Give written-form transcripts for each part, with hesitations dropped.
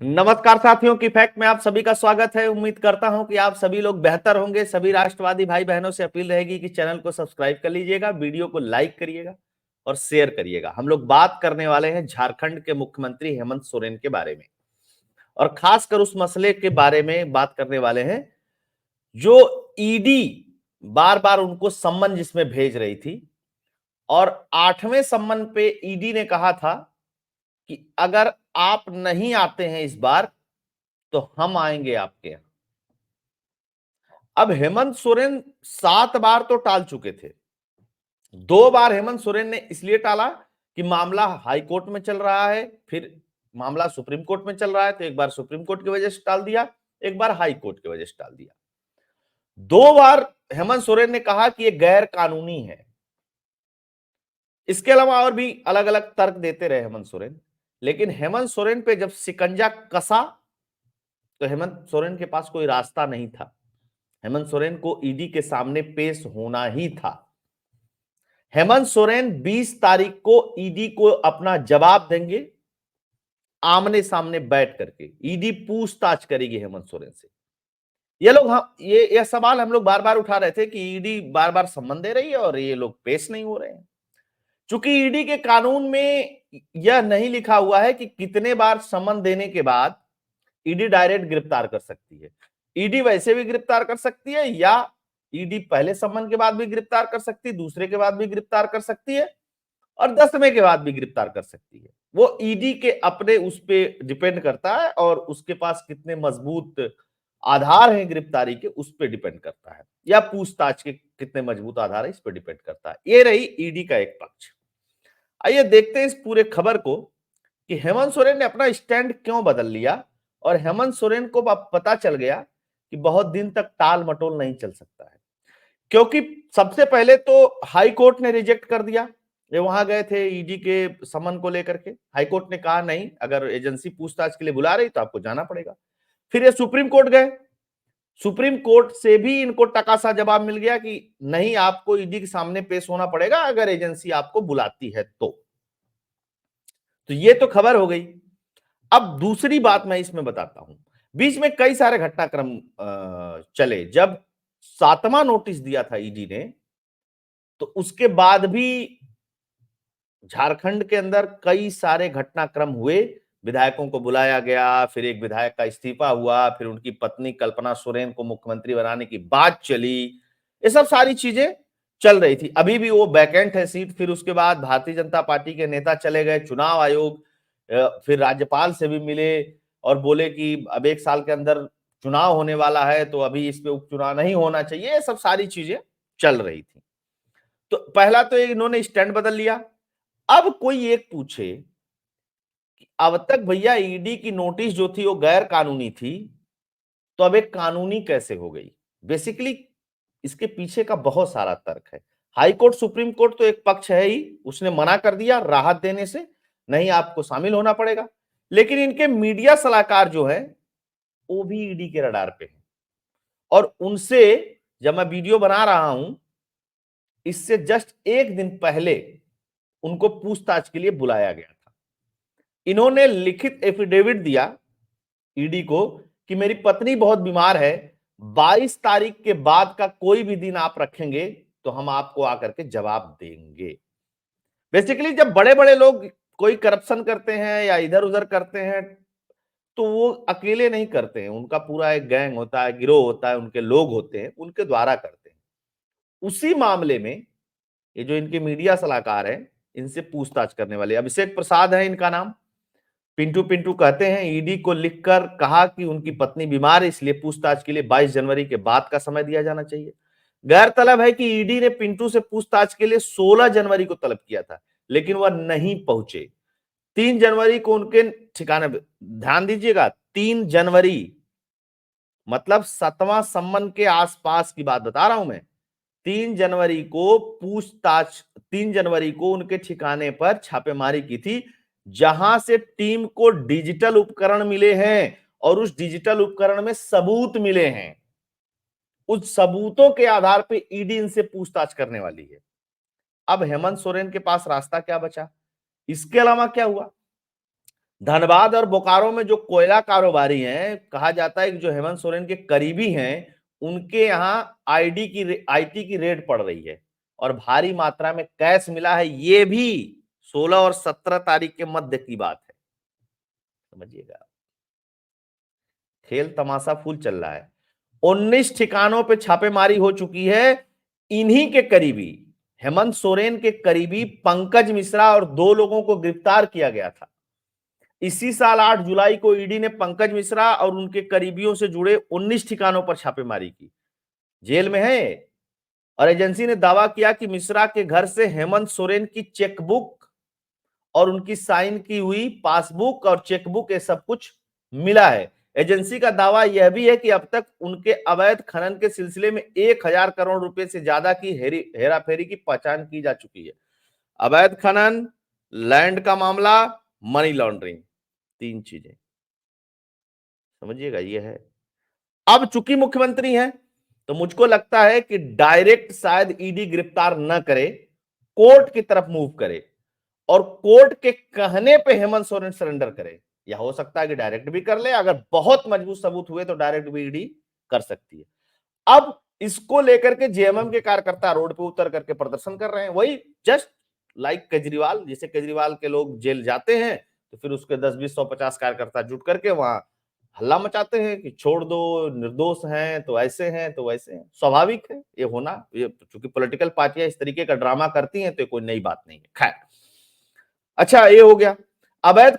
नमस्कार साथियों की फैक्ट में आप सभी का स्वागत है। उम्मीद करता हूं कि आप सभी लोग बेहतर होंगे। सभी राष्ट्रवादी भाई बहनों से अपील रहेगी कि चैनल को सब्सक्राइब कर लीजिएगा, वीडियो को लाइक करिएगा और शेयर करिएगा। हम लोग बात करने वाले हैं झारखंड के मुख्यमंत्री हेमंत सोरेन के बारे में और खासकर उस मसले के बारे में बात करने वाले हैं जो ईडी बार बार उनको सम्मन जिसमें भेज रही थी और 8वें सम्मन पे ईडी ने कहा था कि अगर आप नहीं आते हैं इस बार तो हम आएंगे आपके यहां। अब हेमंत सोरेन 7 बार तो टाल चुके थे। 2 बार हेमंत सोरेन ने इसलिए टाला कि मामला हाई कोर्ट में चल रहा है, फिर मामला सुप्रीम कोर्ट में चल रहा है, तो एक बार सुप्रीम कोर्ट की वजह से टाल दिया, एक बार हाई कोर्ट की वजह से टाल दिया। 2 बार हेमंत सोरेन ने कहा कि यह गैर कानूनी है। इसके अलावा और भी अलग अलग तर्क देते रहे हेमंत सोरेन, लेकिन हेमंत सोरेन पे जब शिकंजा कसा तो हेमंत सोरेन के पास कोई रास्ता नहीं था। हेमंत सोरेन को ईडी के सामने पेश होना ही था। हेमंत सोरेन 20 तारीख को ईडी को अपना जवाब देंगे, आमने सामने बैठ करके ईडी पूछताछ करेगी हेमंत सोरेन से। ये लोग हम ये सवाल हम लोग बार बार उठा रहे थे कि ईडी बार बार सम्मन दे रही है और ये लोग पेश नहीं हो रहे हैं। चूंकि ईडी के कानून में यह नहीं लिखा हुआ है कि कितने बार सम्मन देने के बाद ईडी डायरेक्ट गिरफ्तार कर सकती है। ईडी वैसे भी गिरफ्तार कर सकती है या ईडी पहले सम्मन के बाद भी गिरफ्तार कर सकती है, दूसरे के बाद भी गिरफ्तार कर सकती है और 10वें के बाद भी गिरफ्तार कर सकती है। वो ईडी के अपने उस पे डिपेंड करता है और उसके पास कितने मजबूत आधार हैं गिरफ्तारी के, उस पे डिपेंड करता है, या पूछताछ के कितने मजबूत आधार है इस पे डिपेंड करता है। ये रही ईडी का एक पक्ष। आइए देखते हैं इस पूरे खबर को कि हेमंत सोरेन ने अपना स्टैंड क्यों बदल लिया और हेमंत सोरेन को अब पता चल गया कि बहुत दिन तक टाल मटोल नहीं चल सकता है। क्योंकि सबसे पहले तो हाई कोर्ट ने रिजेक्ट कर दिया। ये वहां गए थे ईडी के समन को लेकर के, हाई कोर्ट ने कहा नहीं, अगर एजेंसी पूछताछ के लिए बुला रही तो आपको जाना पड़ेगा। फिर ये सुप्रीम कोर्ट गए, सुप्रीम कोर्ट से भी इनको टकासा जवाब मिल गया कि नहीं, आपको ईडी के सामने पेश होना पड़ेगा अगर एजेंसी आपको बुलाती है तो ये तो खबर हो गई। अब दूसरी बात मैं इसमें बताता हूं। बीच में कई सारे घटनाक्रम चले। जब 7वां नोटिस दिया था ईडी ने तो उसके बाद भी झारखंड के अंदर कई सारे घटनाक्रम हुए। विधायकों को बुलाया गया, फिर एक विधायक का इस्तीफा हुआ, फिर उनकी पत्नी कल्पना सोरेन को मुख्यमंत्री बनाने की बात चली। ये सब सारी चीजें चल रही थी। अभी भी वो वैकेंट है सीट। फिर उसके बाद भारतीय जनता पार्टी के नेता चले गए चुनाव आयोग, फिर राज्यपाल से भी मिले और बोले कि अब 1 साल के अंदर चुनाव होने वाला है तो अभी इस पे उपचुनाव नहीं होना चाहिए। ये सब सारी चीजें चल रही थी। तो पहला तो इन्होंने स्टैंड बदल लिया। अब कोई एक पूछे कि अब तक भैया ईडी की नोटिस जो थी वो गैर कानूनी थी, तो अब एक कानूनी कैसे हो गई? बेसिकली इसके पीछे का बहुत सारा तर्क है। हाई कोर्ट सुप्रीम कोर्ट तो एक पक्ष है ही, उसने मना कर दिया राहत देने से, नहीं आपको शामिल होना पड़ेगा। लेकिन इनके मीडिया सलाहकार जो है वो भी ईडी के रडार पे है और उनसे जब मैं वीडियो बना रहा हूं इससे जस्ट 1 दिन पहले उनको पूछताछ के लिए बुलाया गया था। इन्होंने लिखित एफिडेविट दिया ईडी को कि मेरी पत्नी बहुत बीमार है, 22 तारीख के बाद का कोई भी दिन आप रखेंगे तो हम आपको आकर के जवाब देंगे। बेसिकली जब बड़े बड़े लोग कोई करप्शन करते हैं या इधर उधर करते हैं तो वो अकेले नहीं करते हैं, उनका पूरा एक गैंग होता है, गिरोह होता है, उनके लोग होते हैं, उनके द्वारा करते हैं। उसी मामले में ये जो इनके मीडिया सलाहकार हैं, इनसे पूछताछ करने वाले अभिषेक प्रसाद है इनका नाम। पिंटू पिंटू कहते हैं ईडी को लिखकर कहा कि उनकी पत्नी बीमार है, इसलिए पूछताछ के लिए 22 जनवरी के बाद का समय दिया जाना चाहिए। गैरतलब है कि ईडी ने पिंटू से पूछताछ के लिए 16 जनवरी को तलब किया था, लेकिन वह नहीं पहुंचे। 3 जनवरी को उनके ठिकाने, ध्यान दीजिएगा, 3 जनवरी मतलब 7वां सम्मन के आसपास की बात बता रहा हूं मैं। 3 जनवरी को पूछताछ, 3 जनवरी को उनके ठिकाने पर छापेमारी की थी, जहां से टीम को डिजिटल उपकरण मिले हैं और उस डिजिटल उपकरण में सबूत मिले हैं। उस सबूतों के आधार पर ईडी इनसे पूछताछ करने वाली है। अब हेमंत सोरेन के पास रास्ता क्या बचा? इसके अलावा क्या हुआ? धनबाद और बोकारो में जो कोयला कारोबारी हैं, कहा जाता है कि जो हेमंत सोरेन के करीबी हैं, उनके यहाँ आईटी की रेड पड़ रही है और भारी मात्रा में कैश मिला है। ये भी 16 और 17 तारीख के मध्य की बात है, समझिएगा। खेल तमाशा फुल चल रहा है। 19 ठिकानों पे छापेमारी हो चुकी है। इन्हीं के करीबी, हेमंत सोरेन के करीबी पंकज मिश्रा और 2 लोगों को गिरफ्तार किया गया था। इसी साल 8 जुलाई को ईडी ने पंकज मिश्रा और उनके करीबियों से जुड़े 19 ठिकानों पर छापेमारी की। जेल में है। और एजेंसी ने दावा किया कि मिश्रा के घर से हेमंत सोरेन की चेकबुक और उनकी साइन की हुई पासबुक और चेकबुक ये सब कुछ मिला है। एजेंसी का दावा यह भी है कि अब तक उनके अवैध खनन के सिलसिले में 1,000 करोड़ रुपए से ज्यादा की हेराफेरी की पहचान की जा चुकी है। अवैध खनन, लैंड का मामला, मनी लॉन्ड्रिंग, 3 चीजें, समझिएगा। ये है। अब चूंकि मुख्यमंत्री हैं, तो मुझको लगता है कि डायरेक्ट शायद ईडी गिरफ्तार न करे, कोर्ट की तरफ मूव करे और कोर्ट के कहने पे हेमंत सोरेन सरेंडर करे। या हो सकता है कि डायरेक्ट भी कर ले, अगर बहुत मजबूत सबूत हुए तो डायरेक्ट भी ईडी कर सकती है। अब इसको लेकर के जेएमएम के कार्यकर्ता रोड पे उतर करके प्रदर्शन कर रहे हैं। वही जस्ट लाइक केजरीवाल, जैसे केजरीवाल के लोग जेल जाते हैं तो फिर उसके 10, 20, 100, 50 कार्यकर्ता जुट करके वहां हल्ला मचाते हैं कि छोड़ दो, निर्दोष हैं तो ऐसे हैं तो वैसे हैं। स्वाभाविक है ये होना, ये चूंकि पॉलिटिकल पार्टियां इस तरीके का ड्रामा करती हैं तो कोई नई बात नहीं है। खैर, अच्छा ये हो गया। अवैध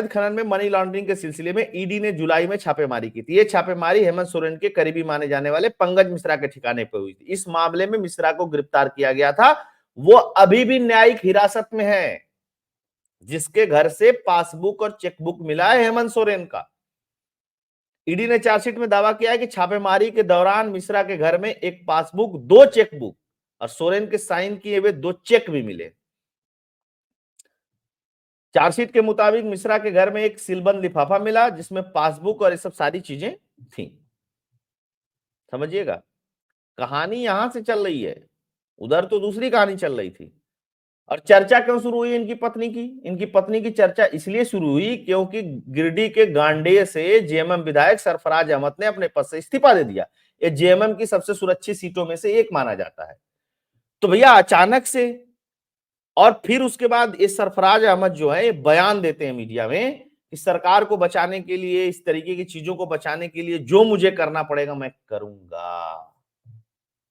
खनन में मनी लॉन्ड्रिंग के सिलसिले में ईडी ने जुलाई में छापेमारी की थी। ये छापेमारी हेमंत सोरेन के करीबी माने जाने वाले पंकज मिश्रा के ठिकाने पर हुई थी। इस मामले में मिश्रा को गिरफ्तार किया गया था। वो अभी भी न्यायिक हिरासत में है। जिसके घर से पासबुक और चेकबुक मिला है हेमंत सोरेन का। ईडी ने चार्जशीट में दावा किया है कि छापेमारी के दौरान मिश्रा के घर में एक पासबुक, 2 चेकबुक और सोरेन के साइन किए हुए 2 चेक भी मिले। चार्जशीट के मुताबिक मिश्रा के घर में एक सीलबंद लिफाफा मिला जिसमें पासबुक और ये सब सारी चीजें थी। समझिएगा, कहानी यहां से चल रही है, उधर तो दूसरी कहानी चल रही थी। और चर्चा क्यों शुरू हुई इनकी पत्नी की? इनकी पत्नी की चर्चा इसलिए शुरू हुई क्योंकि गिरिडीह के गांडेय से जेएमएम विधायक सरफराज अहमद ने अपने पद से इस्तीफा दे दिया। ये जेएमएम की सबसे सुरक्षित सीटों में से एक माना जाता है। तो भैया अचानक से, और फिर उसके बाद ये सरफराज अहमद जो है बयान देते हैं मीडिया में कि सरकार को बचाने के लिए, इस तरीके की चीजों को बचाने के लिए जो मुझे करना पड़ेगा मैं करूंगा।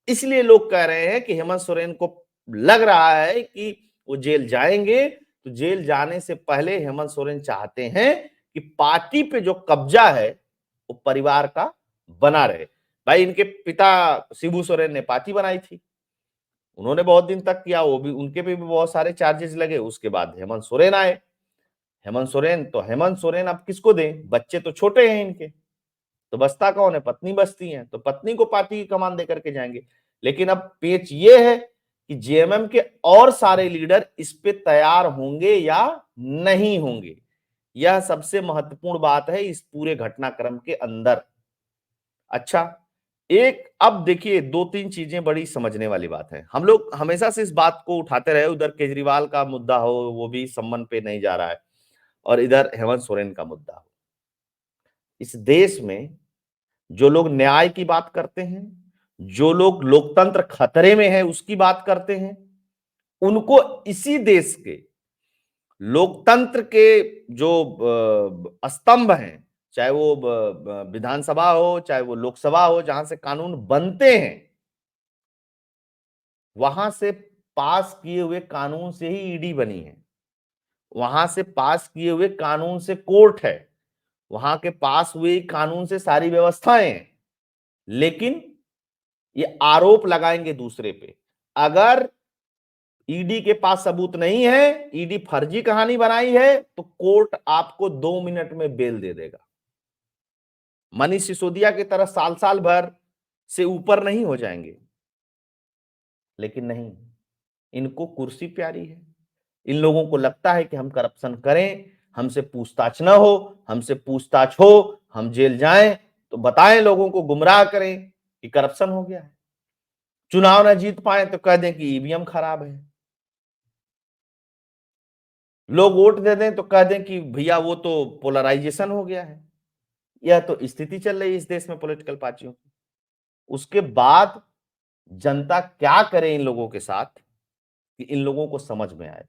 इसलिए लोग कह रहे हैं कि हेमंत सोरेन को लग रहा है कि वो जेल जाएंगे, तो जेल जाने से पहले हेमंत सोरेन चाहते हैं कि पार्टी पे जो कब्जा है वो परिवार का बना रहे। भाई इनके पिता शिबू सोरेन ने पार्टी बनाई थी, उन्होंने बहुत दिन तक किया, वो भी उनके पे भी बहुत सारे चार्जेस लगे। उसके बाद हेमंत सोरेन आए। हेमंत सोरेन अब किसको दें? बच्चे तो छोटे हैं इनके, तो बसता कौन है? पत्नी बसती है, तो पत्नी को पार्टी की कमान दे करके जाएंगे। लेकिन अब पेच ये है कि जेएमएम के और सारे लीडर इस पे तैयार होंगे या नहीं होंगे। यह सबसे महत्वपूर्ण बात है इस पूरे घटनाक्रम के अंदर। अच्छा, एक अब देखिए 2-3 चीजें बड़ी समझने वाली बात है। हम लोग हमेशा से इस बात को उठाते रहे, उधर केजरीवाल का मुद्दा हो वो भी सम्मन पे नहीं जा रहा है, और इधर हेमंत सोरेन का मुद्दा हो। इस देश में जो लोग न्याय की बात करते हैं, जो लोग लोकतंत्र खतरे में है उसकी बात करते हैं, उनको इसी देश के लोकतंत्र के जो स्तंभ हैं, चाहे वो विधानसभा हो, चाहे वो लोकसभा हो, जहां से कानून बनते हैं, वहां से पास किए हुए कानून से ही ईडी बनी है। वहां से पास किए हुए कानून से कोर्ट है। वहां के पास हुए कानून से सारी व्यवस्थाएं हैं। लेकिन ये आरोप लगाएंगे दूसरे पे। अगर ईडी के पास सबूत नहीं है, ईडी फर्जी कहानी बनाई है, तो कोर्ट आपको 2 मिनट में बेल दे देगा। मनीष सिसोदिया की तरह साल साल भर से ऊपर नहीं हो जाएंगे। लेकिन नहीं, इनको कुर्सी प्यारी है। इन लोगों को लगता है कि हम करप्शन करें, हमसे पूछताछ ना हो, हमसे पूछताछ हो, हम जेल जाएं तो बताएं, लोगों को गुमराह करें कि करप्शन हो गया है। चुनाव ना जीत पाए तो कह दें कि ईवीएम खराब है। लोग वोट दे दें तो कह दें कि भैया वो तो पोलराइजेशन हो गया है। यह तो स्थिति चल रही है इस देश में पॉलिटिकल पार्टियों की। उसके बाद जनता क्या करे इन लोगों के साथ कि इन लोगों को समझ में आए।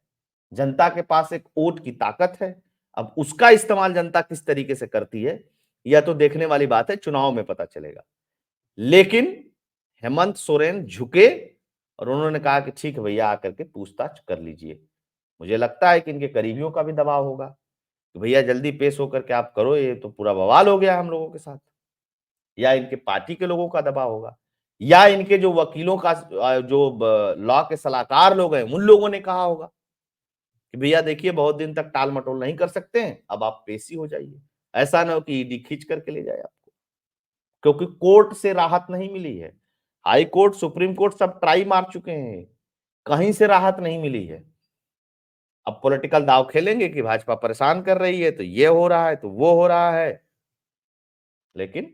जनता के पास एक वोट की ताकत है, अब उसका इस्तेमाल जनता किस तरीके से करती है यह तो देखने वाली बात है, चुनाव में पता चलेगा। लेकिन हेमंत सोरेन झुके और उन्होंने कहा कि ठीक है भैया आकर के पूछताछ कर लीजिए। मुझे लगता है कि इनके करीबियों का भी दबाव होगा कि भैया जल्दी पेश होकर के आप करो, ये तो पूरा बवाल हो गया हम लोगों के साथ। या इनके पार्टी के लोगों का दबाव होगा, या इनके जो वकीलों का जो लॉ के सलाहकार लोग हैं उन लोगों ने कहा होगा कि भैया देखिए बहुत दिन तक टाल मटोल नहीं कर सकते हैं, अब आप पेशी हो जाइए। ऐसा ना हो कि ईडी खींच करके ले जाए आपको, क्योंकि कोर्ट से राहत नहीं मिली है। हाई कोर्ट, सुप्रीम कोर्ट सब ट्राई मार चुके हैं, कहीं से राहत नहीं मिली है। अब पॉलिटिकल दाव खेलेंगे कि भाजपा परेशान कर रही है तो ये हो रहा है तो वो हो रहा है, लेकिन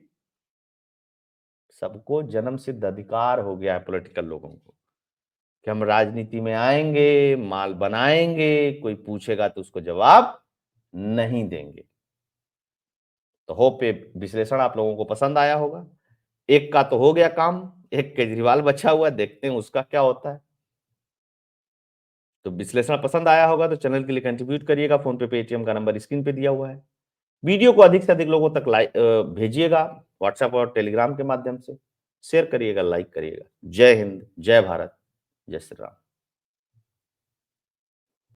सबको जन्म सिद्ध अधिकार हो गया है पॉलिटिकल लोगों को कि हम राजनीति में आएंगे, माल बनाएंगे, कोई पूछेगा तो उसको जवाब नहीं देंगे। तो होप ये विश्लेषण आप लोगों को पसंद आया होगा। एक का तो हो गया काम, एक केजरीवाल बचा हुआ है, देखते हैं उसका क्या होता है। तो विश्लेषण पसंद आया होगा तो चैनल के लिए कंट्रीब्यूट करिएगा। फोन पे, पेटीएम का नंबर स्क्रीन पे दिया हुआ है। वीडियो को अधिक से अधिक लोगों तक भेजिएगा, व्हाट्सएप और टेलीग्राम के माध्यम से शेयर करिएगा, लाइक करिएगा। जय हिंद, जय भारत, जय श्री राम।